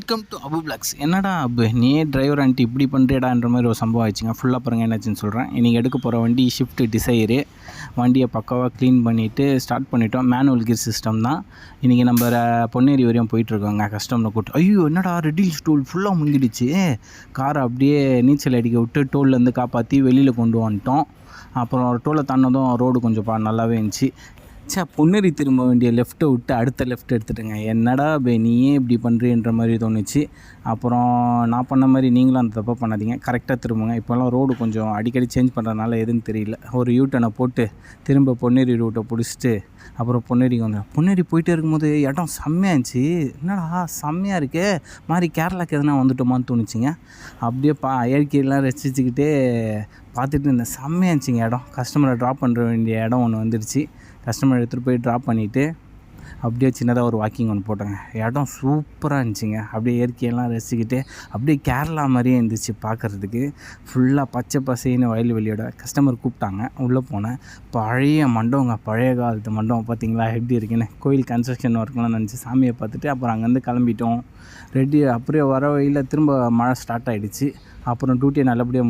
Welcome to Abu blocks. என்னடா அபு நீயே driver aunty இப்படி பண்ணுறேடான்ற மாதிரி ஒரு சம்பவம் ஆயிடுச்சுங்க. ஃபுல்லாக பாருங்கள் என்னாச்சுன்னு சொல்கிறேன். இன்றைக்கி எடுக்க போகிற வண்டி ஷிஃப்ட் டிசைரு. வண்டியை பக்காவாக க்ளீன் பண்ணிவிட்டு ஸ்டார்ட் பண்ணிட்டோம். மேனுவல் கியர் சிஸ்டம் தான். இன்றைக்கி நம்ம பொன்னேரி வரையும் போயிட்டுருக்கோங்க. கஸ்டமரை கூப்பிட்டு ஐயோ என்னடா ரெட்டில் ஸ்டோல் ஃபுல்லாக முங்கிடுச்சு. காரை அப்படியே நீச்சல் அடிக்க விட்டு டோல்லேருந்து காப்பாற்றி வெளியில் கொண்டு வந்துட்டோம். அப்புறம் டோலை தாண்டதும் ரோடு கொஞ்சம் நல்லாவே இருந்துச்சு. பொன்னேரி திரும்ப வேண்டிய லெஃப்ட்டை விட்டு அடுத்த லெஃப்ட் எடுத்துட்டுங்க. என்னடா நீயே இப்படி பண்ணுறேன்ற மாதிரி தோணுச்சு. அப்புறம் நான் பண்ண மாதிரி நீங்களும் அந்த தப்பாக பண்ணாதீங்க, கரெக்டாக திரும்புங்க. இப்போல்லாம் ரோடு கொஞ்சம் அடிக்கடி சேஞ்ச் பண்ணுறதுனால எதுன்னு தெரியல. ஒரு யூட்டனை போட்டு திரும்ப பொன்னேரி ரூட்டை பிடிச்சிட்டு அப்புறம் பொன்னேரிக்கு வந்தேன். பொன்னேரி போயிட்டே இருக்கும்போது இடம் செம்மையாக இருந்துச்சு. என்னடா செம்மையாக இருக்கே, மாதிரி கேரளாவுக்கு எதுனா வந்துட்டோமான்னு தோணுச்சுங்க. அப்படியே இயற்கையெல்லாம் ரசிச்சுக்கிட்டே பார்த்துட்டு இருந்தேன். செம்மையாக இருந்துச்சுங்க இடம். கஸ்டமரை ட்ராப் பண்ணுற வேண்டிய இடம் ஒன்று வந்துடுச்சு. கஸ்டமர் எடுத்துகிட்டு போய் ட்ராப் பண்ணிவிட்டு அப்படியே சின்னதாக ஒரு வாக்கிங் ஒன்று போட்டோங்க. இடம் சூப்பராக இருந்துச்சுங்க. அப்படியே இயற்கையெல்லாம் ரசிச்சுக்கிட்டு அப்படியே கேரளா மாதிரியே இருந்துச்சு பார்க்குறதுக்கு. ஃபுல்லாக பச்சை பசைன்னு வயல்வெளியோட. கஸ்டமர் கூப்பிட்டாங்க, உள்ளே போனேன். பழைய மண்டபங்க, பழைய காலத்து மண்டபம் பார்த்தீங்களா எப்படி இருக்குன்னு. கோயில் கன்ஸ்ட்ரக்ஷன் ஒர்க்லாம் நினச்சி சாமியை பார்த்துட்டு அப்புறம் அங்கேருந்து கிளம்பிட்டோம். அப்படியே வர வழியில் திரும்ப மழை ஸ்டார்ட் ஆகிடுச்சு. அப்புறம் டியூட்டியை நல்லபடியாக